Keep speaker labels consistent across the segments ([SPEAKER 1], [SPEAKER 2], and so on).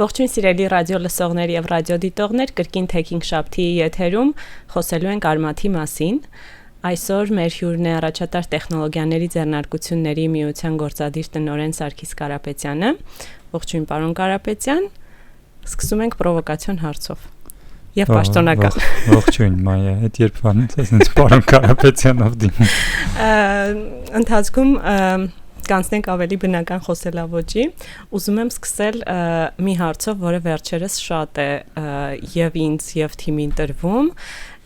[SPEAKER 1] Ողջույն սիրելի ռադիո լսողներ եւ ռադիոդիտողներ, կրկին Թեքինգ Շաբթի եթերում խոսելու ենք Արմաթի մասին։ Այսօր մեր հյուրն է առաջատար տեխնոլոգիաների ձեռնարկությունների միության գործադիր տնօրեն Սարգիս Կարապետյանը։ Ողջույն պարոն Կարապետյան։ Սկսում ենք պրովոկացիոն հարցով։ Եվ պաշտոնական։
[SPEAKER 2] Ողջույն Մայա, այդ երբ վանից ես պարոն Կարապետյանով դիմում։
[SPEAKER 1] Ընթացքում կանցնենք ավելի բնական խոսելավոճի։ Ուզում եմ սկսել մի հարցով, որը վերջերս շատ է եւ ինձ եւ թիմին տրվում։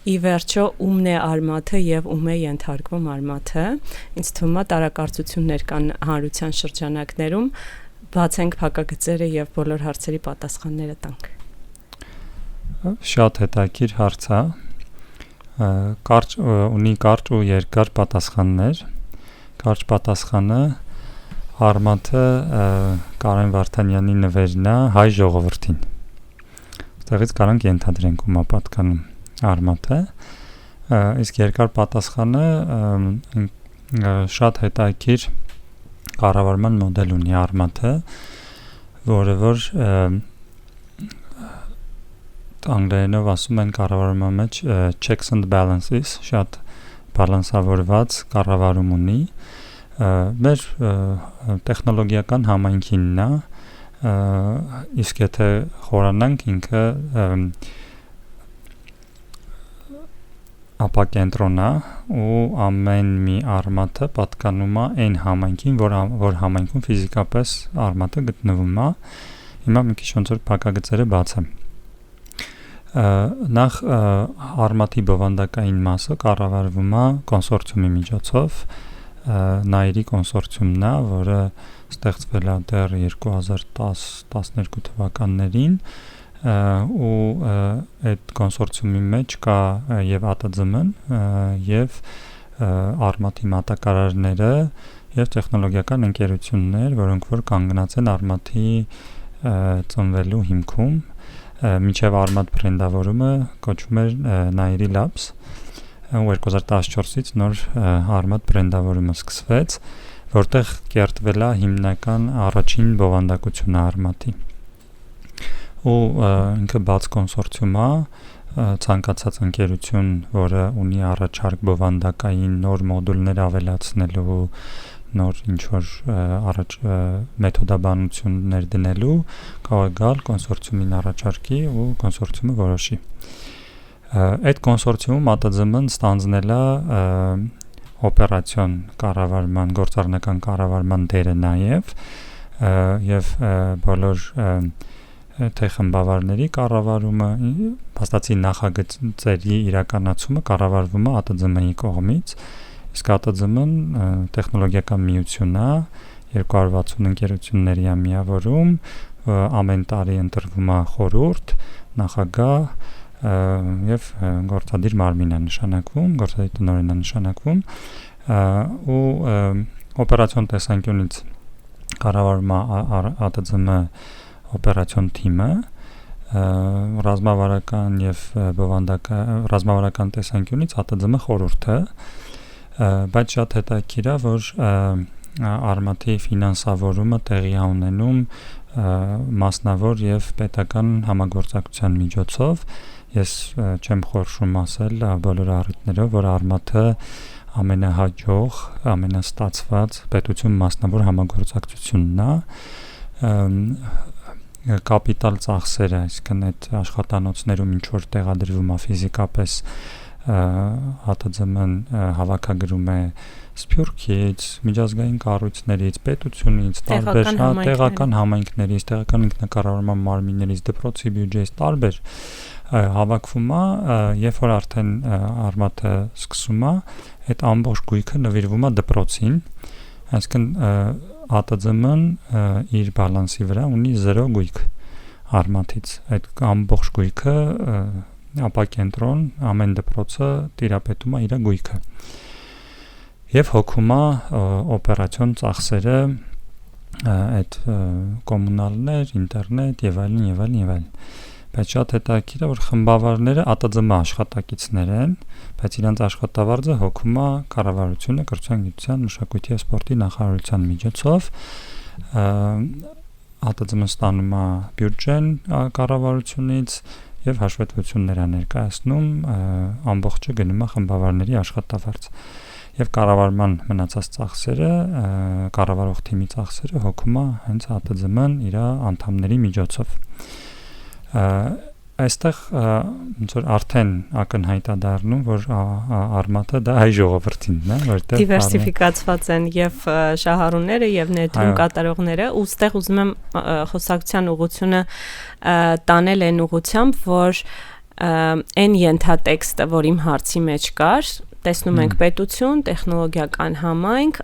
[SPEAKER 1] Ի վերջո ումն է Արմաթը եւ ում է ենթարկվում Արմաթը։ Ինձ թվում է տարակարծություններ կան հանրության շրջանակներում, բացենք փակագծերը եւ բոլոր հարցերի պատասխանները տանք։
[SPEAKER 2] Շատ հետաքրքիր հարց է։ Կարճ ունի կարճ ու երկար պատասխաններ։ Կարճ պատասխանը Արմաթը Կարեն Վարդանյանի նվերն է հայ ժողովրդին։ Այդտեղից կարանք ենթադրենք ում է պատկանում Արմաթը։ Իսկ երկար պատասխանը շատ հետաքրքիր կառավարման մոդել ունի Արմաթը, որը որ անգլերենով ասում են կառավարման մեջ checks and balances, շատ բալանսավորված կառավարում ունի։ Մեր տեխնոլոգիական համայնքինն է, իսկ եթե խորանանք ինքը ապակենտրոն է ու ամեն մի Արմաթը պատկանում է այն համայնքին, որ համայնքում ֆիզիկապես Արմաթը գտնվում է։ Հիմա մի քիչ ոնց որ փակագծերը բացեմ։ Նախ Արմաթի բովանդակային մասը կառավարվում է կոնսորցիումի միջոցով, Նայիրի կոնսորցիումն է, որը ստեղծվել է դեռ 2010-12 թվականներին ու այդ կոնսորցիումի մեջ կա եւ ԱՏԶՄ-ն եւ Արմաթի մատակարարները եւ տեխնոլոգիական ընկերություններ, որոնք որ կանգնած են Արմաթի ծնվելու հիմքում, մինչեւ Արմաթ բրենդավորումը կոչվում էր Նայիրի Labs 2014-ից նոր Արմաթ բրենդավորումը սկսվեց, որտեղ կերտվել է հիմնական առաջին բովանդակությունը Արմաթի։ Ու ինքը բաց կոնսորցիում է, ցանկացած ընկերություն, որը ունի առաջարկ բովանդակային նոր մոդուլներ ավելացնելու, նոր ինչ-որ մեթոդաբանություններ դնելու, կարող է գալ կոնսորցիումին առաջարկի ու կոնսորցիումը որոշի։ Այդ կոնսորցիումում ԱՏԶՄ-ն ստանձնել է օպերացիոն կառավարման, գործառնական կառավարման դերը եւ բոլոր թե խմբավարների կառավարումը, փաստացի նախագծերի իրականացումը կառավարվում է ԱՏԶՄ-ի կողմից, իսկ ԱՏԶՄ-ն տեխնոլոգիական միություն է, 260 ընկերությունների է միավորում, ամեն տարի ընտրվում է խորհուրդ, նախագահ եւ գործադիր մարմին է նշանակվում, գործադիր տնօրեն է նշանակվում ու օպերացիոն տեսանկյունից կառավարում է ԱՏԶՄ օպերացիոն թիմը, ռազմավարական եւ ռազմավարական տեսանկյունից ԱՏԶՄ խորհուրդը, բայց շատ հետաքրքիր է, որ Արմաթի ֆինանսավորումը տեղի է ունենում մասնավոր եւ պետական համագործակցության միջոցով։ Ես չեմ խորշում ասել բոլոր առիթներով, որ Արմաթը ամենահաջող, ամենաստացված պետություն մասնավոր համագործակցությունն է, կապիտալ ծախսերը, այսինքն այդ աշխատանոցներում ինչ որ տեղադրվում է ֆիզիկապես ԱՏԶՄ-ն հավաքագրում է Սփյուռքից, միջազգային կառույցներից, պետությունից, տարբեր տեղական համայնքներից, տեղական ինքնակառավարման մարմիններից, դպրոցի բյուջեից տարբեր հավաքվում է, երբ որ արդեն Արմաթը սկսում է, այդ ամբողջ գույքը նվիրվում է դպրոցին, այսինքն ԱՏԶՄ-ն իր բալանսի վրա ունի 0 գույք Արմաթից, այդ ամբողջ գույքը ապակենտրոն, ամեն դպրոցը տիրապետում է իր գույքը եւ հոգում է օպերացիոն ծախսերը, այդ կոմունալներ, ինտերնետ եւ այլն։ Բայց շատ հետաքրքիր է, որ խմբավարները ԱՏԶՄ աշխատակիցներ են, բայց իրենց աշխատավարձը հոգում է կառավարությունը, կրթության, գիտության, մշակույթի եւ սպորտի նախարարության միջոցով ԱՏԾՄ ստանում է բյուջեն կառավարությունից եւ հաշվետվություններ ներկայացնում, ամբողջը գնում է խմբավարների աշխատավարձ։ Եվ կառավարման մնացած ծախսերը, կառավարող թիմի ծախսերը հոգում է հենց ԱՏԾՄ-ն իր անդամների միջոցով։ Այստեղ ոնց որ արդեն ակնհայտ է դառնում, որ արմատը դա հայ ժողովրդինն է, որտեղ
[SPEAKER 1] դիվերսիֆիկացված են եւ շահառուները եւ ներդրում կատարողները, ու ստեղ ուզում եմ խոսակցության ուղղությունը տանել այն ուղղությամբ, որ այն ենթատեքստը, որ իմ հարցի մեջ կար, տեսնում ենք պետություն, տեխնոլոգիական համայնք,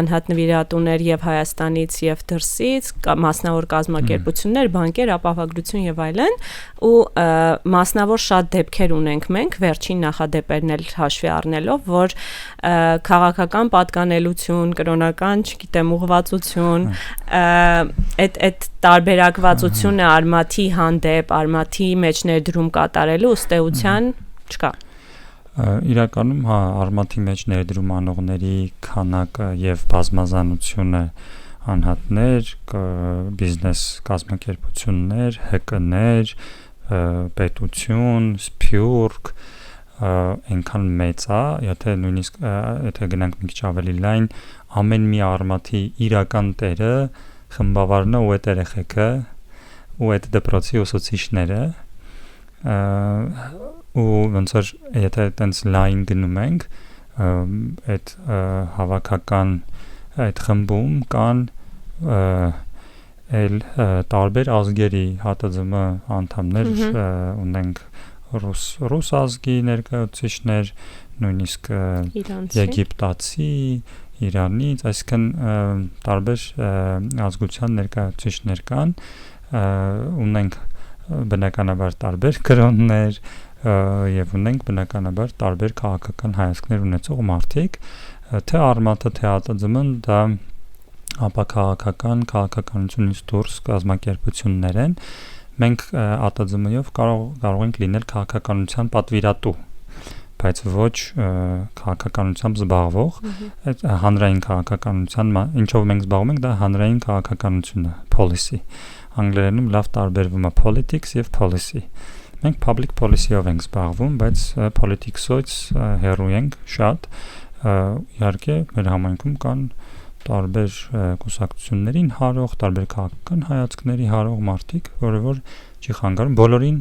[SPEAKER 1] անհատ նվիրատուներ եւ Հայաստանից եւ դրսից, մասնավոր կազմակերպություններ, բանկեր, ապահովագրություն եւ այլն, ու մասնավոր շատ դեպքեր ունենք մենք, վերջին նախադեպերն էլ հաշվի առնելով, որ քաղաքական պատկանելություն, կրոնական, չգիտեմ, ուղղվածություն, այդ տարբերակվածությունը արմաթի հանդեպ, արմաթի մեջ ներդրում կատարելու ըստեյության չկա։
[SPEAKER 2] Իրականում արմաթի մեջ ներդրում անողների քանակը եւ բազմազանությունը անհատներ, բիզնես կազմակերպություններ, ՀԿ-ներ, պետություն, սփյուռք այնքան մեծ է, եթե գնանք մի քիչ ավելի լայն, ամեն մի արմաթի իրական տերը խմբավարն է ու այդ երեխեքը ու այդ դպրոցի ուսուցիչները ու ոնց որ եթե այտենց լայն գնում ենք այդ հավաքական այդ խմբում կան էլ տարբեր ազգերի ՀԱՏԶՄ անդամներ ունենք ռուս ազգի ներկայացուցիչներ, նույնիսկ եգիպտացի, Իրանից, այսինքն տարբեր ազգության ներկայացուցիչներ կան, ունենք բնականաբար տարբեր կրոններ եւ ունենք բնականաբար տարբեր քաղաքական հայացքներ ունեցող մարդիկ, թե արմատը, թե ԱՏԶՄ-ն դա ապա քաղաքականությունից դուրս կազմակերպություններ են, մենք ԱՏԶՄ-ով կարող ենք լինել քաղաքականության պատվիրատու, բայց ոչ քաղաքականությամբ զբաղվող, այդ հանրային քաղաքականության, ինչով մենք զբաղվում ենք, դա հանրային քաղաքականությունն է, policy։ Անգլերենում լավ տարբերվում է politics եւ policy։ Մենք public policy-ով ենք զբաղվում, բայց politics-ից հեռու ենք շատ։ Իհարկե, մեր համայնքում կան տարբեր կուսակցություններին հարող, տարբեր քաղաքական հայացքների հարող մարդիկ, որը որ չի խանգարում, բոլորին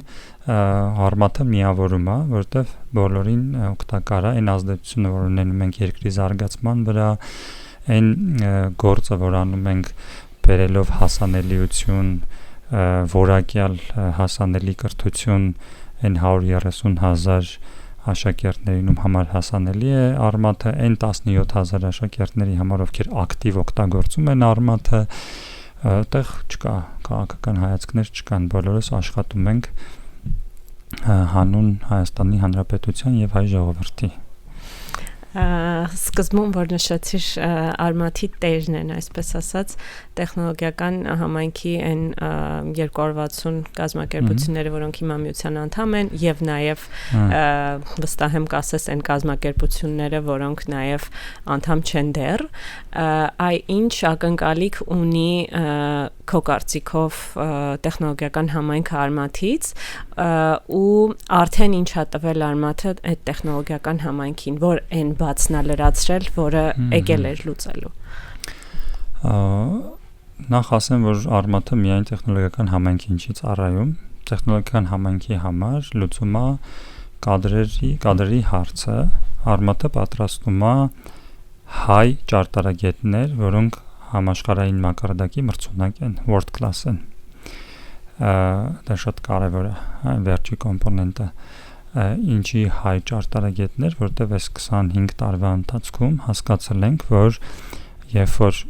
[SPEAKER 2] արմատը միավորում է, որտեղ բոլորին օգտակար է այն ազդեցությունը, որ ունենում ենք երկրի զարգացման վրա, այն գործը, որ անում ենք բերելով հասանելիություն, որակյալ հասանելի կրթություն այն 130,000 աշակերտներին ում համար հասանելի է արմատը, այն 17,000 աշակերտների համար, ովքեր ակտիվ օգտագործում են արմատը, այդտեղ չկա քաղաքական հայացքներ չկան, բոլորս աշխատում ենք հանուն Հայաստանի Հանրապետության եւ հայ ժողովրդի։
[SPEAKER 1] Սկզբում որ նշեցիր արմաթի տերն են, այսպես ասած, տեխնոլոգիական համայնքի այն 260 կազմակերպությունները, որոնք հիմա միության անդամ են, եւ նաեւ վստահ եմ կասես այն կազմակերպությունները, որոնք նաեւ անդամ չեն դեռ, այ ինչ ակնկալիք ունի քո կարծիքով տեխնոլոգիական համայնքը արմաթից ու արդեն ինչ է տվել արմաթը այդ տեխնոլոգիական համայնքին, որ այն բացնա լրացրել, որը եկել էր լուծելու։
[SPEAKER 2] Նախ ասեմ, որ արմաթը միայն տեխնոլոգիական համայնքի ինչի ծառայում, տեխնոլոգիական համայնքի համար լուծում է կադրերի հարցը, արմաթը պատրաստում է հայ ճարտարագետներ, որոնք համաշխարհային մակարդակի մրցունակ են, world class են։ Դա շատ կարևոր է, վերջի կոմպոնենտը։ Ինչի հայ ճարտարագետներ, որտեղ այս 25 տարվա ընթացքում հասկացել ենք, որ երբ որ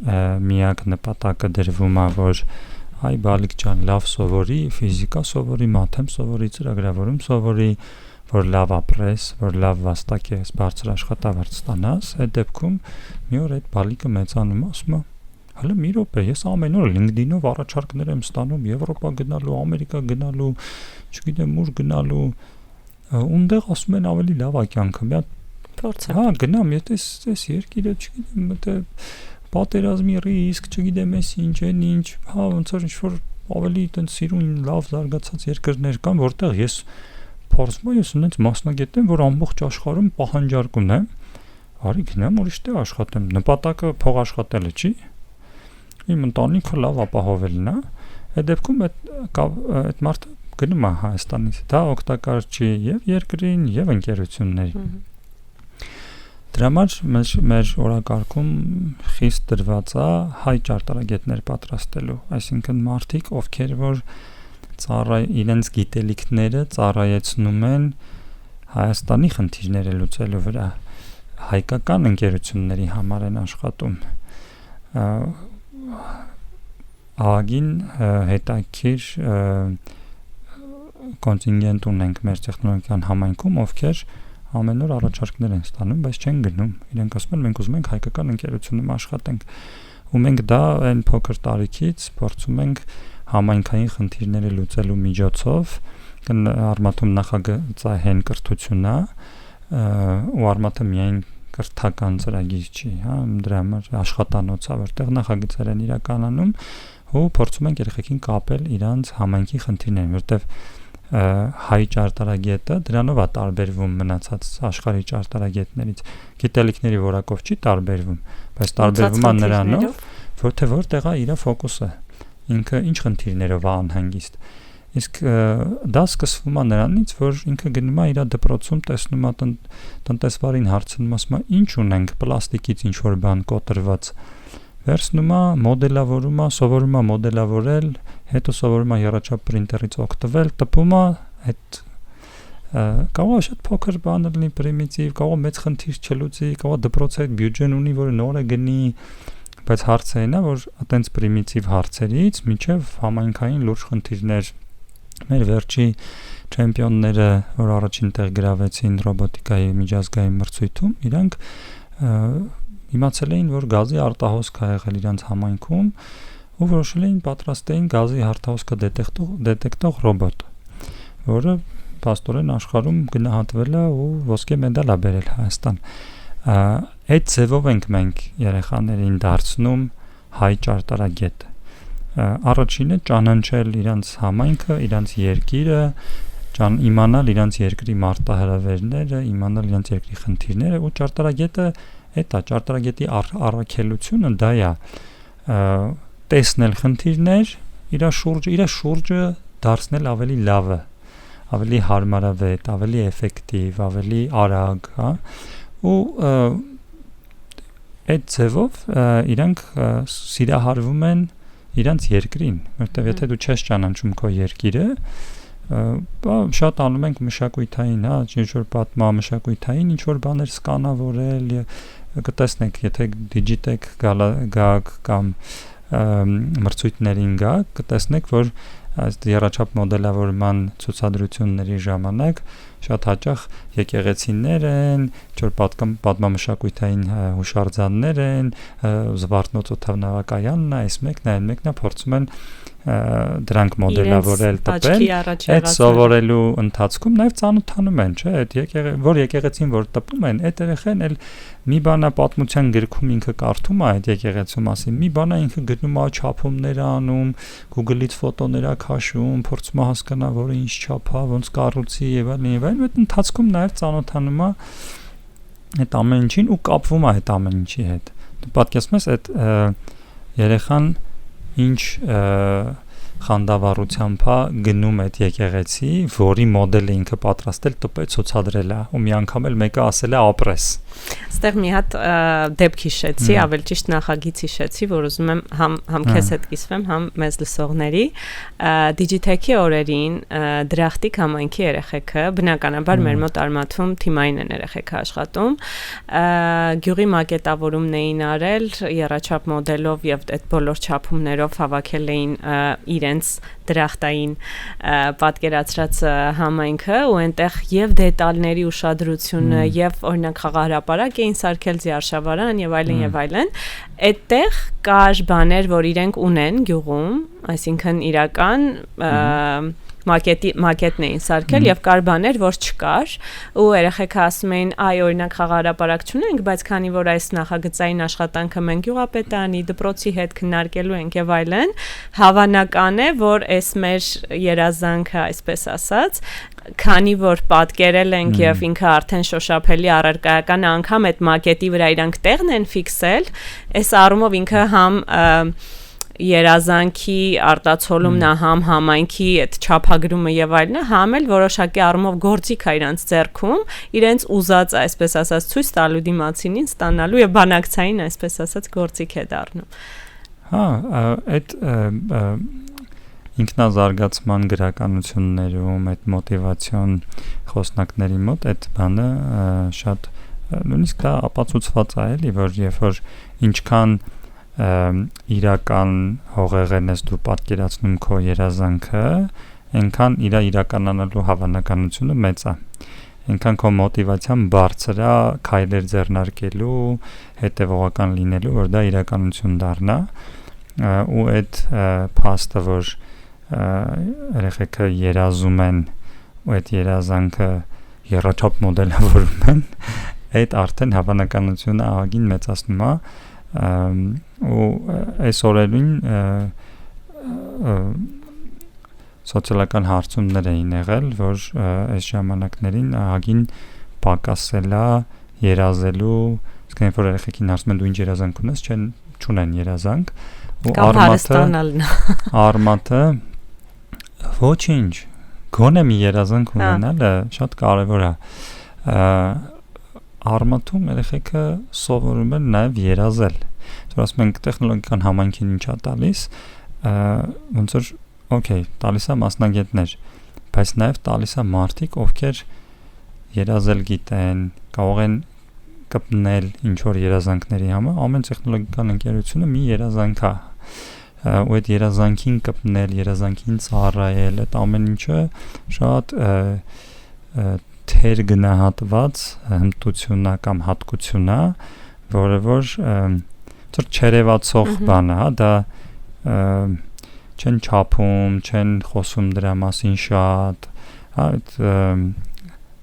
[SPEAKER 2] միակ նպատակը դրվում է, որ այ բալիկ ջան, լավ սովորի, ֆիզիկա սովորի, մաթեմ սովորի, ծրագրավորում սովորի, որ լավ ապրես, որ լավ վաստակես, բարձր աշխատավարձ ստանաս, այդ դեպքում մի օր այդ բալիկը մեծանում ասում է, հələ մի րոպե, ես ամեն օր LinkedIn-ով առաջարկներ եմ ստանում Եվրոպա գնալու, Ամերիկա գնալու, չգիտեմ ուր գնալու, ունդեղ ասում են ավելի լավ է կյանքը, մի հատ
[SPEAKER 1] փորձ է։
[SPEAKER 2] Հա, գնամ, եթե այս երկիրը, չգիտեմ, պատերազմի ռիսկ, չգիտեմ ես ինչ, հա ոնց որ ինչ-որ ավելի այտենց սիրուն լավ զարգացած երկրներ կան, որտեղ ես փորձում եմ ունենց մասնագետ եմ, որ ամբողջ աշխարհում պահանջարկ ունեմ, արի գնամ ուրիշտեղ աշխատեմ, նպատակը փող աշխատելը չի, իմ ընտանիքը լավ ապահովելն է, այդ դեպքում այդ մարդը գնում է Հայաստանից, դա օգտակար չի եւ երկրին եւ ընկերություններին։ Դրա համար մեր օրակարգում խիստ դրված է հայ ճարտարագետներ պատրաստելու, այսինքն մարդիկ, ովքեր որ իրենց գիտելիքները ծառայեցնում են Հայաստանի խնդիրները լուծելու վրա, հայկական ընկերությունների համար են աշխատում։ Ագին հետաքրքիր կոնտինգենտ ունենք մեր տեխնոլոգիական համայնքում, ովքեր ամեն օր առաջարկներ են ստանում, բայց չեն գնում։ Իրենք ասում են մենք ուզում ենք հայկական ընկերությունում աշխատենք, ու մենք դա այն փոքր տարիքից փորձում ենք համայնքային խնդիրները լուծելու միջոցով Արմաթում նախագծահեն կրթությունն է, ու Արմաթը միայն կրթական ծրագիր չի, հա, դրա համար աշխատանոց է, որտեղ նախագծեր են իրականանում, ու փորձում ենք երեխեքին կապել իրանց համայնքի խնդիրներին, որտեղ հայ ճարտարագետը դրանով է տարբերվում մնացած աշխարհի ճարտարագետներից, գիտելիքների որակով չի տարբերվում, բայց տարբերվում է նրանով, որտեղ է իր ֆոկուսը, ինքը ինչ խնդիրներով է անհանգիստ, իսկ դա սկսվում է նրանից, որ ինքը գնում է իր դպրոցում տեսնում է տնտեսվարին հարցնում, ասում է ինչ ունենք պլաստիկից ինչ որ բան կոտրված, վերցնում է, մոդելավորում է, սովորում է մոդելավորել, հետո սովորում է եռաչափ պրինտերից օգտվել, տպում է, այդ կարող է շատ փոքր բան լինի, պրիմիտիվ, կարող մեծ խնդիր չլուծի, կարող դպրոցը այդ բյուջեն ունի, որը նորը գնի, բայց հարցը այն է, որ այտենց պրիմիտիվ հարցերից մինչև համայնքային լուրջ խնդիրներ, մեր վերջի չեմպիոնները, որ առաջին տեղ գրավեցին ռոբոտիկայի միջազգային մրցույթում, իրանք իմացել էին, որ գազի արտահոսք է եղել իրանց համայնքում, ու որոշել էին պատրաստեին գազի արտահոսքը դետեկտող ռոբոտ, որը փաստորեն աշխարհում գնահատվել է ու ոսկե մեդալ է բերել Հայաստան։ Այդ ձևով ենք մենք երեխաներին դարձնում հայ ճարտարագետ։ Առաջինը ճանաչել իրանց համայնքը, իրանց երկիրը, իմանալ իրանց երկրի մարտահրավերները, իմանալ իրանց երկրի խնդիրները, ու ճարտարագետը այդ է, ճարտարագետի առաքելությունը դա է, տեսնել խնդիրներ, իր շուրջը դարձնել ավելի լավը, ավելի հարմարավետ, ավելի էֆեկտիվ, ավելի արագ, հա, ու այդ ձևով իրանք սիրահարվում են իրանց երկրին, որտեղ եթե դու չես ճանաչում քո երկիրը, շատ անում ենք մշակույթային, հա, ինչ-որ պատմա մշակույթային, ինչ-որ բաներ սկանավորել, կտեսնեք, եթե դիջիտեկ գաք կամ մրցույթներին գաք, կտեսնեք, որ այս եռաչափ մոդելավորման ցուցադրությունների ժամանակ շատ հաճախ եկեղեցիներ են, ինչ-որ պատմամշակույթային հուշարձաններ են, Զվարթնոց օդանավակայանն է, այս մեկն է, այն մեկն է, փորձում են դրանք մոդելավորել, տպել, այդ սովորելու ընթացքում նաև ծանոթանում են, չէ, որ եկեղեցին որ տպում են, այդ երեխան էլ մի բանա պատմության գրքում ինքը կարդում է այդ եկեղեցու մասին, մի բանա ինքը գնում է չափումներ անում, Google-ից ֆոտոներ է քաշում, փորձում է հասկանալ, որը ինչ չափ է, ոնց կառուցի եւ այլն, այդ ընթացքում նաև ծանոթանում է այդ ամեն ինչին ու կապվում է այդ ամեն ինչի հետ։ Դու պատկերացնում ես այդ երեխան ինչ խանդավառությամբ գնում այդ եկեղեցի, որի մոդելը ինքը պատրաստել տպել ցուցադրել է, ու մի անգամ էլ մեկը ասել է ապրես։
[SPEAKER 1] Այստեղ մի հատ դեպք հիշեցի, ավելի ճիշտ նախագիծ հիշեցի, որ ուզում եմ համ քեզ հետ կիսվեմ, համ մեզ լսողների։ Digitech-ի օրերին Դրախտիկ համայնքի երեխեքը, բնականաբար մեր մոտ Արմաթում թիմային են երեխեքը աշխատում, գյուղի մակետավորումն էին արել, եռաչափ մոդելով եւ այդ բոլոր չափումներով հավաքել էին իրենց դրախտային պատկերացրած համայնքը, ու այնտեղ եւ դետալների ուշադրությունը եւ օրինակ խաղահրապարակ էին սարքել, զիարշավարան եւ այլն, այդտեղ կար բաներ, որ իրենք ունեն գյուղում, այսինքն իրական մակետն էին սարքել եւ կար բաներ, որ չկար, ու երեխեքը ասում էին, այ օրինակ խաղահրապարակ չունենք, բայց քանի որ այս նախագծային աշխատանքը մենք գյուղապետարանի դպրոցի հետ քննարկելու ենք եւ այլն, հավանական է, որ այս մեր երազանքը, այսպես ասած, քանի որ պատկերել ենք եւ ինքը արդեն շոշափելի առարկայական անգամ այդ մակետի վրա իրանք տեղն են ֆիքսել, այս առումով ինքը համ երազանքի արտացոլումն է, համ համայնքի այդ չափագրումը եւ այլն, համ էլ որոշակի առումով գործիք է իրանց ձեռքում, իրենց ուզած, այսպես ասած, ցույց տալու դիմացինին ստանալու եւ բանակցային, այսպես ասած, գործիք է դառնում։
[SPEAKER 2] Հա, այդ ինքնազարգացման գրականություններում, այդ մոտիվացիոն խոսնակների մոտ այդ բանը շատ նույնիսկ դա ապացուցված է, էլի, որ երբ որ ինչքան իրական հողեղեն ես դու պատկերացնում քո երազանքը, այնքան իրականանալու հավանականությունը մեծ է։ Այնքան քո մոտիվացիան բարձր է քայլեր ձեռնարկելու, հետևողական լինելու, որ դա իրականություն դառնա, ու այդ փաստը, որ երեխեքը երազում են ու այդ երազանքը եռաչափ մոդելավորում են, այդ արդեն հավանականությունը ահագին մեծացնում է, ու այս օրերին սոցիալական հարցումներ էին եղել, որ այս ժամանակներին ահագին պակասել է երազելու, իսկ այն որ երեխեքին ասում են դու ինչ երազանք ունես, չունեն երազանք, ու արմատը ոչինչ, գոնե մի երազանք ունենալը շատ կարևոր է։ Արմատում երեխեքը սովորում են նաև երազել։ Որ ասում ենք տեխնոլոգիական համայնքին ինչ է տալիս, ոնց որ օքեյ, տալիս է մասնագետներ, բայց նաև տալիս է մարդիկ, ովքեր երազել գիտեն, կարող են կպնել ինչ որ երազանքների համար, ամեն տեխնոլոգիական ընկերությունը մի երազանք է, ու այդ երազանքին կպնել, երազանքին ծառայել, այդ ամեն ինչը շատ թեր գնահատված հմտություն է կամ հատկություն է, որը որ չերևացող բան է, դա չեն չափում, չեն խոսում դրա մասին շատ, այդ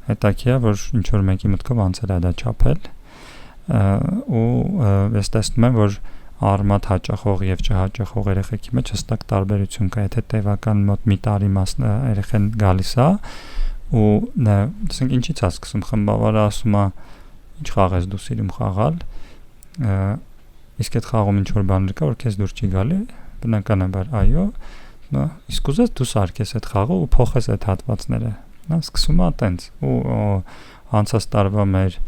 [SPEAKER 2] հետաքրքիր է, որ ինչ որ մեկի մտքով անցել է դա չափել, ու ես տեսնում եմ, որ արմատ հաճախող եւ չհաճախող երեխեքի մեջ հստակ տարբերություն կա, եթե տևական մոտ մի տարի երեխեն գալիս է, ու ասենք ինչից է սկսում, խմբավարը ասում է ինչ խաղ ես դու սիրում խաղալ, իսկ այդ խաղում ինչ որ բաներ կա, որ քեզ դուր չի գալի, բնականաբար այո, իսկ ուզես դու սարքես այդ խաղը ու փոխես այդ հատվածները, սկսում է այտենց, ու անցած տարվա մեր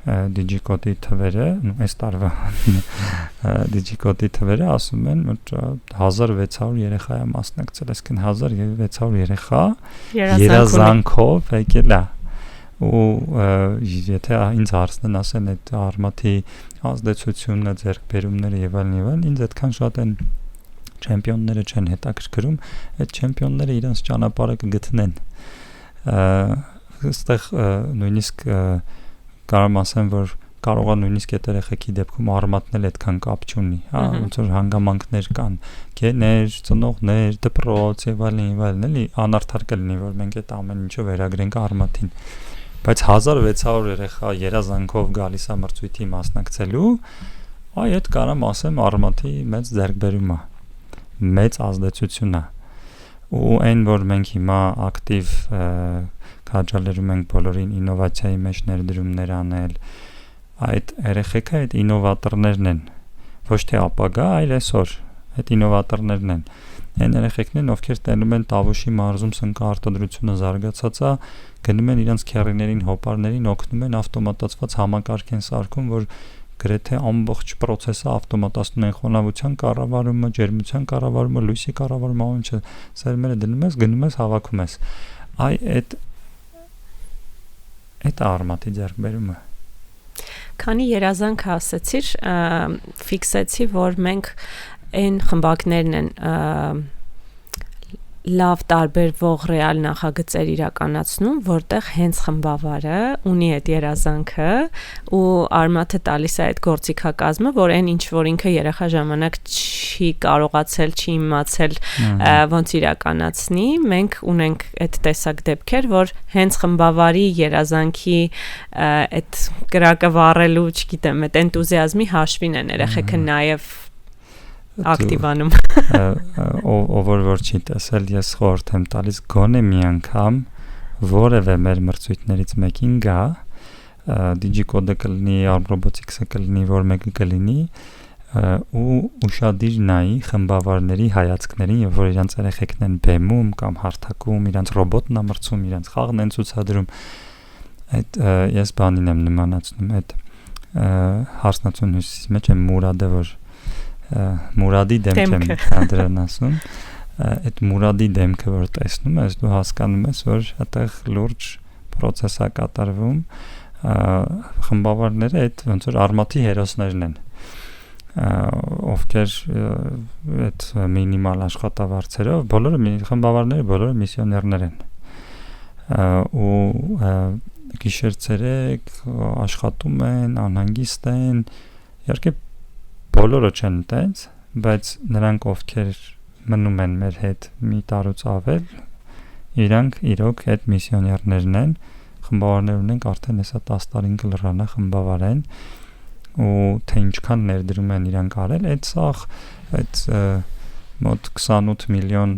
[SPEAKER 2] դիջիկոդի թվերը, այս տարվա դիջիկոդի թվերը ասում են, որ 1600 երեխա է մասնակցել, այսինքն 1600 երեխա երազանքով եկել է, ու եթե ինձ հարցնեն ասեն այդ արմատի ազդեցությունը, ձեռքբերումները եւ այլն, ինձ այդքան շատ են չեմպիոնները չեն հետաքրքրում, այդ չեմպիոնները իրենց ճանապարհը կգտնեն, այստեղ նույնիսկ կարող ասեմ, որ կարող է նույնիսկ այդ երեխեքի դեպքում արմատն էլ այդքան կապ չունի, հա, ոնց որ հանգամանքներ կան, գեներ, ծնողներ, դպրոց եւ այլն, էլի անարդար կլինի, որ մենք այդ ամեն ինչը վերագրենք արմատին, բայց 1600 երեխա երազանքով գալիս է մրցույթի մասնակցելու, այ այդ կարամ ասեմ արմատի մեծ ձեռքբերում է, մեծ ազդեցություն է, ու այն որ մենք հիմա ակտիվ քաջալերում ենք բոլորին ինովացիայի մեջ ներդրումներ անել, այդ երեխեքը այդ ինովատորներն են, ոչ թե ապագա, այլ այսօր, այդ ինովատորներն են, այն երեխեքներն, ովքեր տենում են Տավուշի մարզում սնկարտադրությունը զարգացած է, գնում են իրենց քեռիներին, հոպարներին, օգնում են ավտոմատացված համակարգ են սարքում, որ գրեթե ամբողջ process-ը ավտոմատացնում են խոնավության կառավարումը, ջերմության կառավարումը, լույսի կառավարումը, ամեն ինչը սերմերը դնում ես, գնում ես, հավաքում ես, այ այդ արմատի ձեռքբերումը։
[SPEAKER 1] Քանի երազանք ասացիր, ֆիքսեցի, որ մենք այն խմբակներն են լավ տարբերվող ռեալ նախագծեր իրականացնում, որտեղ հենց խմբավարը ունի այդ երազանքը ու արմատը տալիս է այդ գործիքակազմը, որ այն ինչ որ ինքը երեխա ժամանակ չի կարողացել, չի իմացել ոնց իրականացնի, մենք ունենք այդ տեսակ դեպքեր, որ հենց խմբավարի երազանքի այդ կրակը վառելու, չգիտեմ, այդ էնտուզիազմի հաշվին են երեխեքը նաև ակտիվանում
[SPEAKER 2] ով որ չի տեսել ես խորհուրդ եմ տալիս գոնե մի անգամ որևէ մեր մրցույթներից մեկին գա Digicode կլինի Robotics-ը կլինի որ մեկը կլինի ու ուշադիր նայի խմբավարների հայացքներին եւ որ իրանց երեխեքն են բեմում կամ հարթակում իրանց ռոբոտն է մրցում իրանց խաղն են ցուցադրում այդ ես բանին եմ նմանացնում այդ հարսնացուն հյուսիս մեջ եմ Մուրադը որ Մուրադի դեմք եմ դրան ասում այդ Մուրադի դեմքը որ տեսնում ես դու հասկանում ես որ այդտեղ լուրջ process է կատարվում խմբավարները այդ ոնց որ արմատի հերոսներն են ովքեր այդ մինիմալ աշխատավարձերով բոլորը խմբավարները բոլորը միսիոներներ են ու գիշեր-ցերեկ աշխատում են անհանգիստ են իհարկե բոլորը չեն տենց, բայց նրանք ովքեր մնում են մեր հետ մի տարուց ավել, իրանք իրոք այդ միսիոներներն են, խմբավարներ ունենք արդեն հեսա 10 տարին կլրանա խմբավար են ու թե ինչքան ներդրում են իրանք արել, այդ սաղ այդ մոտ 28 միլիոն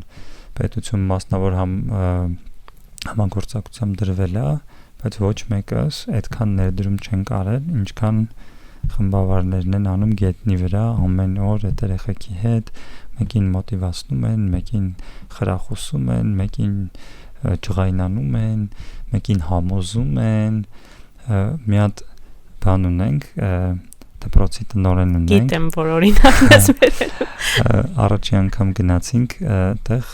[SPEAKER 2] պետություն մասնավոր համագործակցությամբ դրվել է, բայց ոչ մեկս այդքան ներդրում չեն կարել, ինչքան խմբավարներն են անում գետնի վրա ամեն օր այդ երեխեքի հետ մեկին մոտիվացնում են, մեկին խրախուսում են, մեկին ջղայնանում են, մեկին համոզում են մի հատ բան ունենք դպրոցի տնօրեն ունենք
[SPEAKER 1] գիտեմ որ օրինակն ես բերել
[SPEAKER 2] առաջի անգամ գնացինք այդտեղ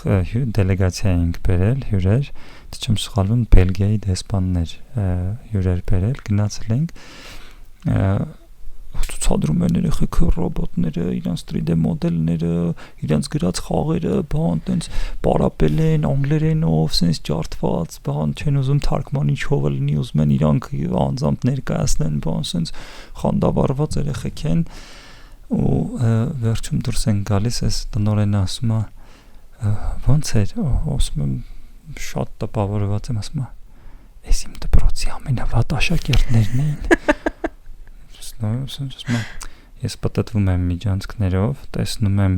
[SPEAKER 2] դելեգացիա էինք բերել հյուրեր չեմ սխալվում Բելգիայի դեսպաններ հյուրեր բերել գնացել ենք ցուցադրում են երեխեքը ռոբոտները, իրանց 3D մոդելները, իրանց գրած խաղերը, բան տենց պարապել են անգլերենով, sense ջարդված, բան չեն ուզում թարգմանիչով լինի, ուզում են իրանք անձամբ ներկայացնեն, բան sense խանդավառված երեխեք են ու վերջում դուրս են գալիս, այս տնօրենը ասում է ո՞նց էր, ասում եմ շատ տպավորված եմ, ասում է այս իմ դպրոցի ամենավատ աշակերտներն էին ես պատտվում եմ միջանցքներով, տեսնում եմ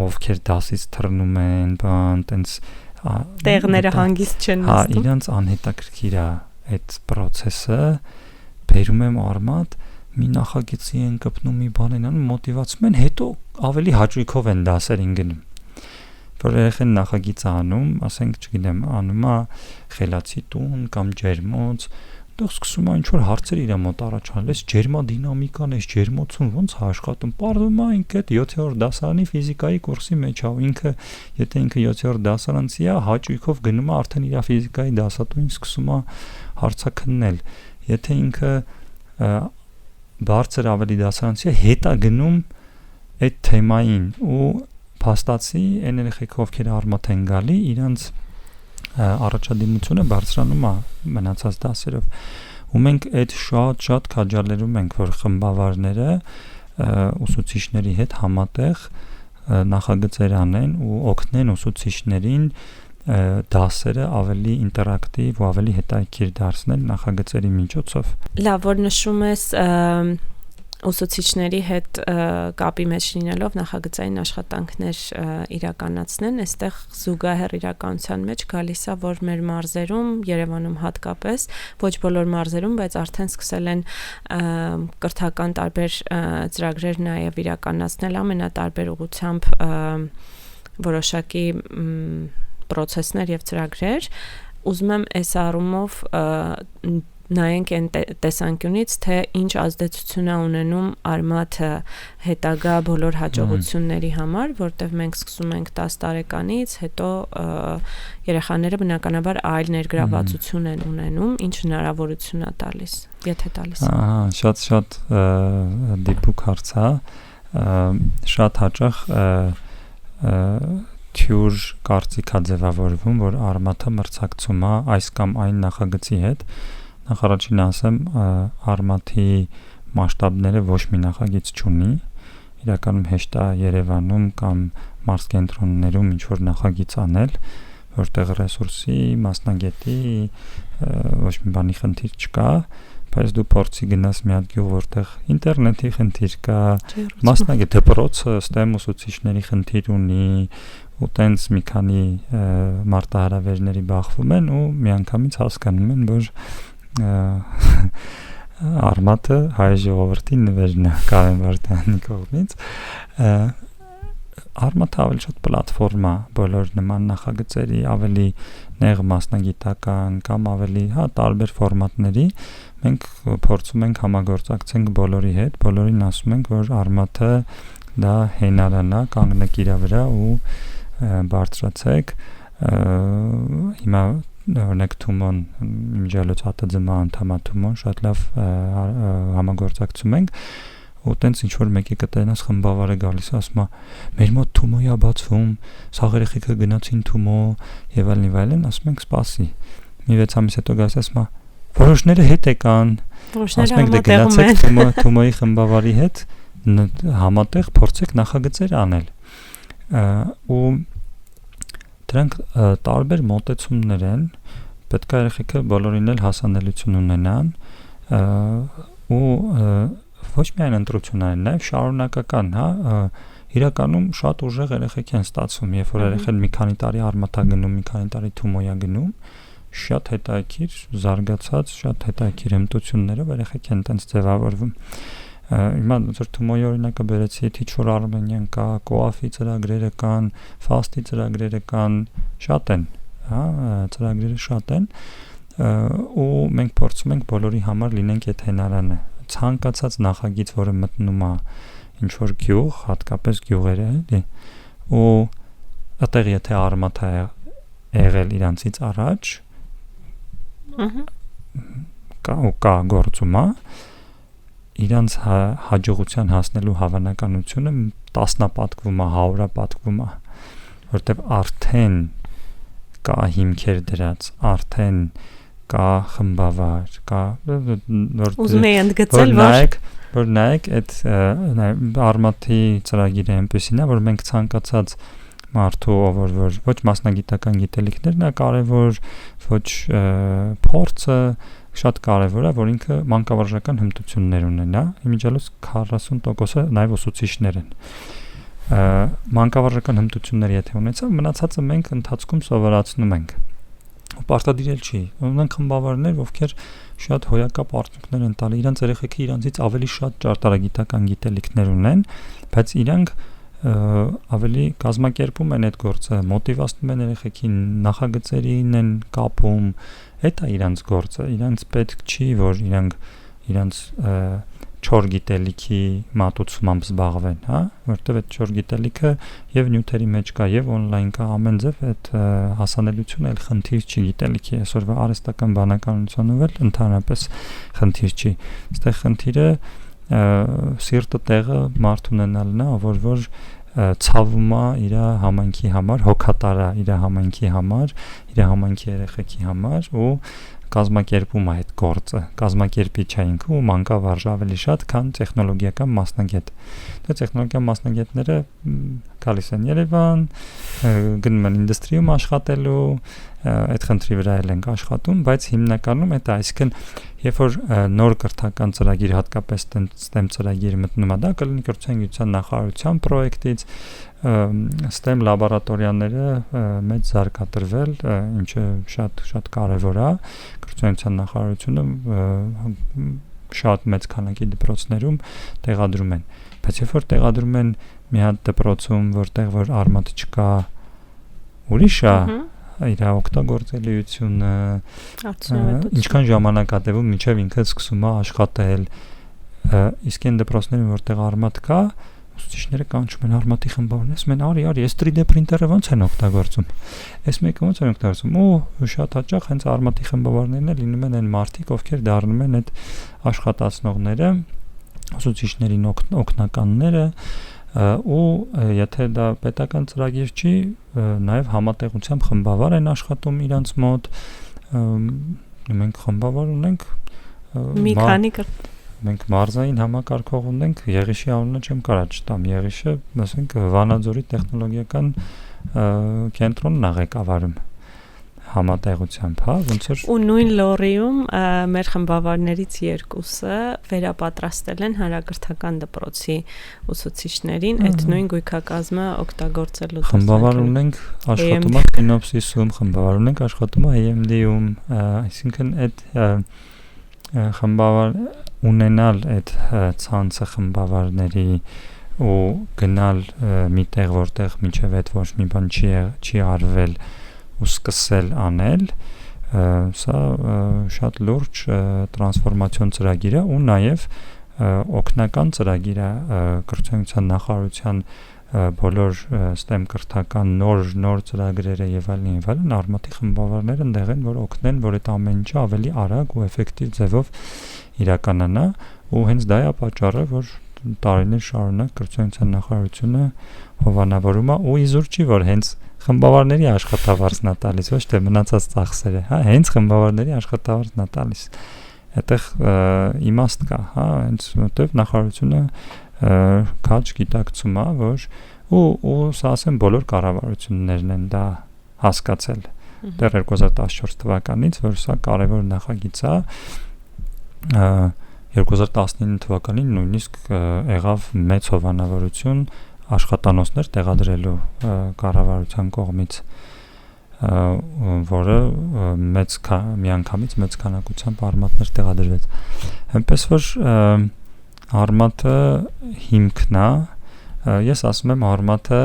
[SPEAKER 2] ովքեր դասից թռնում են, բան, տենց
[SPEAKER 1] տեղները հանգիստ չեն նստում։
[SPEAKER 2] Հա, իրանց անհետաքրքիր է այդ process-ը, բերում եմ արմատ, մի նախագծի են կպնում, մի բան են անում, մոտիվացում են, հետո ավելի հաճույքով են դասերին գնում։ Որ երեխեն նախագիծ անում, ասենք, չգիտեմ, անում է խելացի տուն կամ ջերմոց դու սկսում ես ինչ-որ հարցեր իր մոտ առաջանալ, այս ջերմադինամիկան, այս ջերմոցում ոնց է աշխատում։ Պարզվում է ինքը 7-րդ դասարանի ֆիզիկայի կուրսի մեջ է, ինքը եթե ինքը 7-րդ դասարանցի է, հաճույքով գնում է արդեն իր ֆիզիկայի դասատուին սկսում է հարցաքննել։ Եթե ինքը բարձր ավելի դասարանցի է, հետ է գնում այդ թեմային ու փաստացի այն երեխեքով ովքեր արմատ են գալի, իրանց առաջադիմությունը բարձրանում է մնացած դասերով ու մենք այդ շատ քաջալերում ենք որ խմբավարները ուսուցիչների հետ համատեղ նախագծեր անեն ու օգնեն ուսուցիչներին դասերը ավելի ինտերակտիվ ու ավելի հետաքրքիր դարձնել նախագծերի միջոցով։
[SPEAKER 1] Լավ, որ նշում ես ուսուցիչների հետ կապի մեջ լինելով նախագծային աշխատանքներ իրականացնեն, այստեղ զուգահեռ իրականության մեջ գալիս է, որ մեր մարզերում, Երևանում հատկապես, ոչ բոլոր մարզերում, բայց արդեն սկսել են կրթական տարբեր ծրագրեր նաև իրականացնել ամենատարբեր ուղղությամբ որոշակի process-ներ եւ ծրագրեր։ Ուզում եմ այս առումով նայենք այն տեսանկյունից, թե ինչ ազդեցություն է ունենում արմատը հետագա բոլոր հաջողությունների համար, որտեղ մենք սկսում ենք 10 տարեկանից, հետո երեխաները բնականաբար այլ ներգրավվածություն են ունենում, ինչ հնարավորություն է տալիս, եթե տալիս։
[SPEAKER 2] Ահա, շատ դիպուկ հարց է, շատ հաճախ թյուր կարծիք է ձևավորվում, որ արմատը մրցակցում է այս կամ այն նախագծի հետ։ Նախ առաջին ասեմ, արմատի մասշտաբները ոչ մի նախագիծ չունի։ Իրականում հեշտ է Երևանում կամ մարզկենտրոններում ինչ-որ նախագիծ անել, որտեղ ռեսուրսի, մասնագետի ոչ մի բանի խնդիր չկա, բայց դու փորձի գնաս մի հատ գյուղ, որտեղ ինտերնետի խնդիր կա, մասնագետ դպրոցը STEM ուսուցիչների խնդիր ունի, ու տենց մի քանի մարտահրավերների բախվում են ու միանգամից հասկանում են, որ արմատը հայ ժողովրդի նվերն է Կարեն Վարդյանի կողմից։ Արմատը ավելի շատ պլատֆորմ է բոլոր նման նախագծերի, ավելի նեղ մասնագիտական կամ ավելի տարբեր ֆորմատների։ Մենք փորձում ենք համագործակցենք բոլորի հետ, բոլորին ասում ենք, որ արմատը դա հենարան է, կանգնեք իր վրա ու բարձրացեք։ Հիմա օրինակ Թումոն իմիջիալոց ԱՏԶՄ անդամա Թումոն շատ լավ համագործակցում ենք ու տենց ինչ-որ մեկի կտենաս խմբավար է գալիս, ասում է, մեր մոտ Թումոյի է բացվում, սաղ երեխեքը գնացին Թումո եւ այլն, ասում ենք սպասի։ Մի 6 ամիս հետո գալիս ասում է, որոշները հետ եկան, ասում ենք դե գնացեք Թումոյի խմբավարի հետ համատեղ փորձեք նախագծեր անել։ Ու դրանք տարբեր մոտեցումներ են, պետք է երեխեքը բոլորին էլ հասանելիություն ունենան ու ոչ միայն ընտրություն այն, նաև շարունակական, իրականում շատ ուժեղ երեխեք են ստացվում, երբ որ երեխեն մի քանի տարի արմատա գնում, մի քանի տարի Թումոյա գնում, շատ հետաքրքիր, զարգացած, շատ հետաքրքիր հմտություններով երեխեք են տենց ձևավորվում։ Հիմա որ Թումոյի օրինակը բերեցի, Teach4 Armenian կա, COAF-ի ծրագրերը կան, FAST-ի ծրագրերը կան, շատ են, ծրագրերը շատ են, ու մենք փորձում ենք բոլորի համար լինենք այդ հենարանը։ Ցանկացած նախագիծ, որը մտնում է ինչ-որ գյուղ, հատկապես գյուղերը, էլի, ու այդտեղ եթե արմատ է եղել իրանցից առաջ, կա գործում է, իրանց հաջողության հասնելու հավանականությունը տասնապատկվում է, 100-ապատկվում է, որտեղ արդեն կա հիմքեր դրած, արդեն կա խմբավար, կա
[SPEAKER 1] ուզում եի ընդգծել,
[SPEAKER 2] որ նայեք այդ արմատի ծրագիրը այնպեսին է, որ մենք ցանկացած մարդու, որ ոչ մասնագիտական գիտելիքներն է կարևոր, ոչ փորձը շատ կարևոր է, որ ինքը մանկավարժական հմտություններ ունենա, իմիջիալոց 40%-ը նաև ուսուցիչներ են։ Մանկավարժական հմտություններ եթե ունեցա, մնացածը մենք ընթացքում սովորացնում ենք։ Պարտադիր չի։ Ունենք խմբավարներ, ովքեր շատ հոյակապ արդյունքներ են տալի, իրանց երեխեքը իրանցից ավելի շատ ճարտարագիտական գիտելիքներ ունեն, բայց իրանք ավելի կազմակերպում են այդ գործը, մոտիվացնում են երեխեքին, նախագծերին են կապում, դա է իրանց գործը, իրանց պետք չի, որ իրանց 4 գիտելիքի մատուցմամբ զբաղվեն, որտեղ այդ 4 գիտելիքը եւ նյութերի մեջ կա, եւ on-line կա, ամեն ձև այդ հասանելիությունը էլ խնդիր չի գիտելիքի, այսօրվա արհեստական բանականությունով էլ ընդհանրապես խնդիր չի։ Այստեղ խնդիրը սիրտը տեղը մարդ ունենալն է, որ ցավում է իր համայնքի համար, հոգատար է իր համայնքի համար, իր համայնքի երեխեքի համար ու կազմակերպում է այդ գործը, կազմակերպիչ է ինքը ու մանկավարժ ավելի շատ, քան տեխնոլոգիական մասնագետ։ Դա տեխնոլոգիական մասնագետները գալիս են Երևան, գնում են ինդուստրիում աշխատելու, այդ խնդրի վրա են աշխատում, բայց հիմնականում դա, այսինքն երբ որ նոր կրթական ծրագիր, հատկապես STEM ծրագիր մտնում է, դա կլինի կրթության գիտության նախարարության պրոյեկտից, STEM լաբորատորիաները մեծ զարգացրվել, ինչը շատ կարևոր է, կրթության նախարարությունը շատ մեծ քանակի դպրոցներում տեղադրում են, բայց երբ որ տեղադրում են մի հատ դպրոցում, որտեղ որ արմատ չկա, ուրիշ է իր օգտագործելիությունը, ինչքան ժամանակ է տևում, մինչև ինքը սկսում է աշխատել, իսկ այն դպրոցներում, որտեղ արմատ կա, ուսուցիչները կանչում են արմատի խմբավորներ, ասում են արի, այս 3D printer-ը ո՞նց են օգտագործում։ Այս մեկը ո՞նց են օգտագործում։ Ու շատ հաճախ հենց արմատի խմբավորներն լինում են այն մարդիկ, ովքեր դառնում են այդ աշխատացնողները, ուսուցիչներին օգնականները, ու եթե դա պետական ծրագիր չի, նաև համատեղությամբ խմբավար են աշխատում իրանց մոտ, մենք խմբավար ունենք
[SPEAKER 1] մի քանի
[SPEAKER 2] մենք մարզային համակարգող ունենք, Եղիշի անունը չեմ կարա չտամ, Եղիշը, ասենք Վանաձորի տեխնոլոգիական կենտրոնն ա ղեկավարում համատեղությամբ, հա, ոնց որ
[SPEAKER 1] ու նույն լորիում մեր խմբավարներից երկուսը վերապատրաստել են հանրակրթական դպրոցի ուսուցիչներին այդ նույն գույքակազմը օգտագործելու
[SPEAKER 2] խմբավար ունենք աշխատում է Synopsys-ում, խմբավար ունենք աշխատում է AMD-ում, այսինքն այդ խմբավար ունենալ այդ ցանցը խմբավարների ու գնալ միտեղ որտեղ միջև այդ ոչ մի բան չի արվել ու սկսել անել, սա շատ լուրջ տրանսֆորմացիոն ծրագիր է ու նաև օգնական ծրագիր է կրթության նախարարության բոլոր STEM կրթական նոր ծրագրերը եւ այլն արմատի խմբավարները ընդեղ են, որ օգնեն, որ այդ ամեն ինչը ավելի արագ ու էֆեկտիվ ձևով իրականանա ու հենց դա է պատճառը, որ տարիներ շարունակ կրթության նախարարությունը հովանավորում է ու իզուր չի, որ հենց խմբավարների աշխատավարձն է տալիս, ոչ թե մնացած ծախսերը, հա, հենց խմբավարների աշխատավարձն է տալիս։ Այդտեղ իմաստ կա, հա, հենց որտեվ նախարարությունը քաջ գիտակցում է, որ ու սա ասեմ բոլոր կառավարություններն են դա հասկացել դեռ 2014 թվականից, որ սա կարևոր նախագիծ է։ 2019 թվականին նույնիսկ եղավ մեծ հովանավորություն աշխատանոցներ տեղադրելու կառավարության կողմից, որը միանգամից մեծ քանակությամբ արմատներ տեղադրվեց։ Այնպես որ արմատը հիմքն է, ես ասում եմ արմատը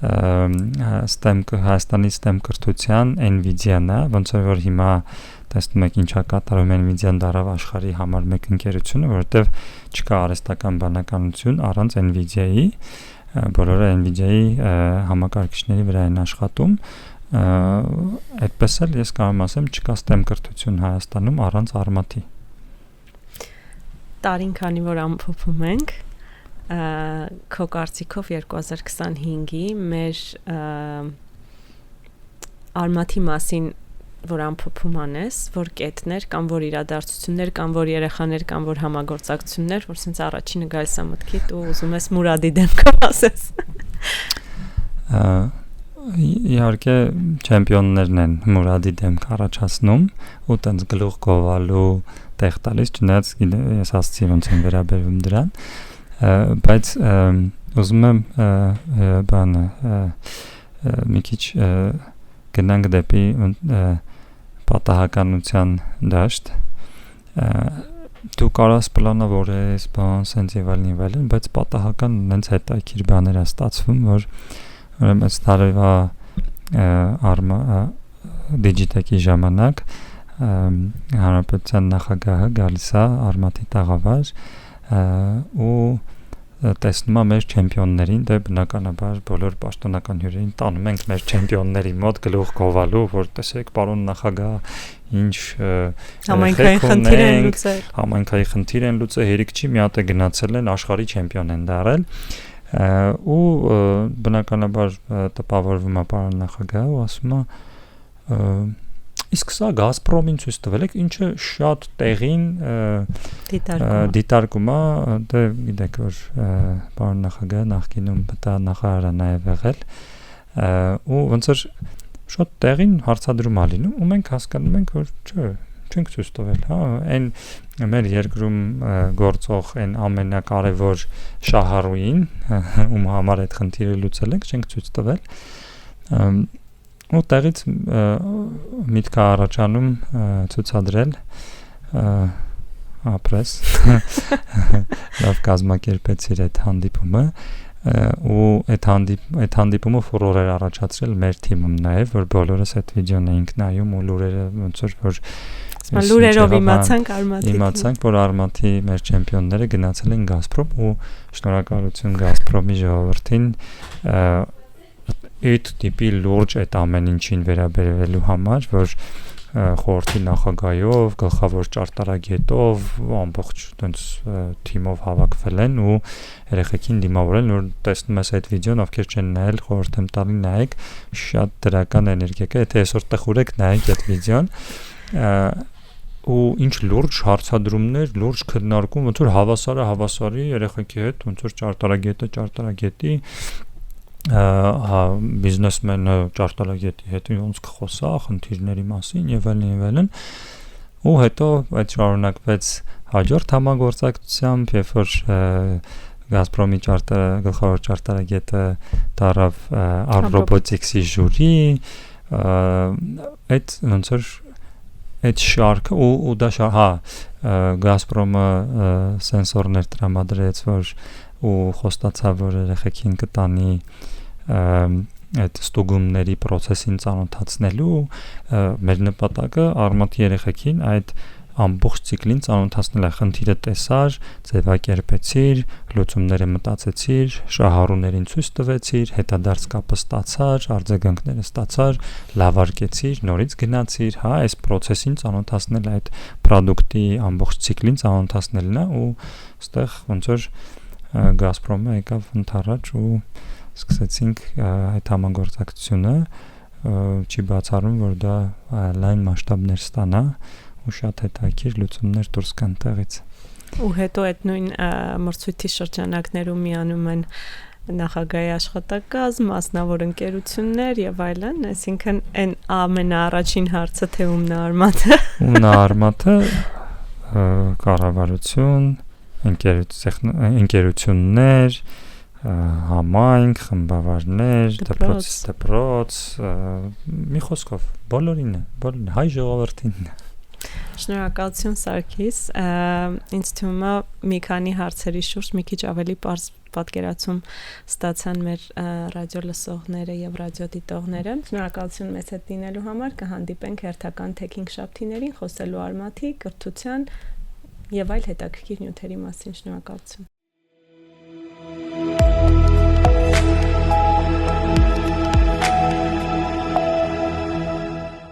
[SPEAKER 2] Հայաստանի STEM կրթության Nvidia-ն է, ոնց որ հիմա տեսնում եք ինչա կատարում Nvidia-ն դարավ աշխարհի համար մեկ ընկերությունը, որովհետև չկա արհեստական բանականություն առանց Nvidia-ի, բոլորը Nvidia-ի համակարգիչների վրա են աշխատում, այդպես էլ ես կարող եմ ասեմ չկա STEM կրթություն Հայաստանում առանց արմատի։
[SPEAKER 1] Տարին քանի որ ամփոփում ենք, քո կարծիքով 2025-ի մեր արմատի մասին որ ամփոփում անես, որ կետներ կամ որ իրադարձություններ կամ որ երեխաներ կամ որ համագործակցություններ, որ sense առաջինը գալիս է մտքիդ ու ուզում ես Մուրադի դեմքով ասես։
[SPEAKER 2] Իհարկե չեմպիոններն են Մուրադի դեմք առաջացնում ու տենց գլուխ գովալու տեղ տալիս, չնայած ես ասացի ոնց են վերաբերվում դրան, բայց ուզում եմ բանը մի քիչ գնանք դեպի պատահականության դաշտ, դու կարաս պլանավորես, սենց եւ այլն, բայց պատահական նենց հետաքրքիր բաներ է ստացվում, որ ուրեմն այս տարվա Digitech-ի ժամանակ հանրապետության նախագահը գալիս է արմատի տաղավար ու տեսնում է մեր չեմպիոններին, դե բնականաբար բոլոր պաշտոնական հյուրերին տանում ենք մեր չեմպիոնների մոտ գլուխ գովալու, որ տեսեք, պարոն նախագահ, ինչ համայնքային խնդիր են լուծել, հերիք չի, մի հատ է գնացել են, աշխարհի չեմպիոն են դարել, ու բնականաբար տպավորվում է պարոն նախագահը ու ասում է իսկ սա Գազպրոմին ցույց տվել եք, ինչը շատ տեղին դիտարկում է, դե գիտեք որ պարոն նախագահը նախկինում մտա նախարարը նաև եղել, ու ոնց որ շատ տեղին հարցադրում է լինում, ու մենք հասկանում ենք, որ չենք ցույց տվել, հա, այն մեր երկրում գործող այն ամենակարևոր շահառուին, ում համար այդ խնդիրը լուծել ենք, չենք ցույց տվել, ու տեղից միտք առաջանում ցուցադրել ապրես լավ կազմակերպեցիր այդ հանդիպումը ու այդ հանդիպումը ֆուրոր էր առաջացրել մեր թիմում նաև որ բոլորս այդ վիդեոն էինք նայում ու լուրերը ոնց որ
[SPEAKER 1] լուրերով իմացանք
[SPEAKER 2] որ արմատի մեր չեմպիոնները գնացել են Գազպրոմ ու շնորհակալություն Գազպրոմի ժողովրդին այդ տիպի լուրջ այդ ամեն ինչին վերաբերվելու համար, որ խորհրդի նախագահով, գլխավոր ճարտարագետով, ամբողջ այդպես թիմով հավաքվել են ու երեխեքին դիմավորել, որ տեսնում ես այդ վիդեոն, ովքեր չեն նայել, խորհուրդ եմ տալի նայեք, շատ դրական էներգիա կա, եթե այսօր տխուրեք նայեք այդ վիդեոն։ Ու ինչ լուրջ հարցադրումներ, լուրջ քննարկում, ոնց որ հավասարի երեխեքի հետ, ոնց որ ճարտարագետի բիզնեսմենը ճարտարագետի հետ ոնց կխոսա խնդիրների մասին եւ այլն ու հետո այդ շարունակվեց հաջորդ համագործակցությամբ, երբ որ Գազպրոմի գլխավոր ճարտարագետը դարավ Robotics-ի ժյուրի, այդ ոնց որ այդ շարքը ու դա Գազպրոմը սենսորներ տրամադրեց, որ ու խոստացավ, որ երեխեքին կտանի այդ ստուգումների process-ին ծանոթացնելու մեր նպատակը արմատի երեխեքին այդ ամբողջ ցիկլին ծանոթացնել է, խնդիրը տեսար, ձևակերպեցիր, լուծումները մտածեցիր, շահառուներին ցույց տվեցիր, հետադարձ կապը ստացար, արձագանքները ստացար, լավարկեցիր, նորից գնացիր, այս process-ին ծանոթացնել այդ product-ի ամբողջ ցիկլին ծանոթացնելն է ու այստեղ ոնց որ Գազպրոմը եկավ ընդառաջ ու սկսեցինք այդ համագործակցությունը, չի բացառում, որ դա լայն մասշտաբներ ստանա ու շատ հետաքրքիր լուծումներ դուրս կան տեղից։
[SPEAKER 1] Ու հետո այդ նույն մրցույթի շրջանակներում միանում են նախագահի աշխատակազմ, մասնավոր ընկերություններ եւ այլն, այսինքն այն ամենաառաջին հարցը թե ումն է արմատը։
[SPEAKER 2] Ումն է արմատը կառավարություն, ընկերություններ, համայնք, խմբավարներ, դպրոց, մի խոսքով բոլորին հայ ժողովրդին։
[SPEAKER 1] Շնորհակալություն Սարգիս, ինձ թվում է մի քանի հարցերի շուրջ մի քիչ ավելի པարզ պատկերացում ստացան մեր ռադիո լսողները եւ ռադիո դիտողները։ Շնորհակալություն մեզ հետ լինելու համար, կհանդիպենք հերթական թեքինգ շաբթիներին խոսելու արմատի, կրթության եւ այլ հետաքրքիր նյութերի մասին։ Շնորհակալություն։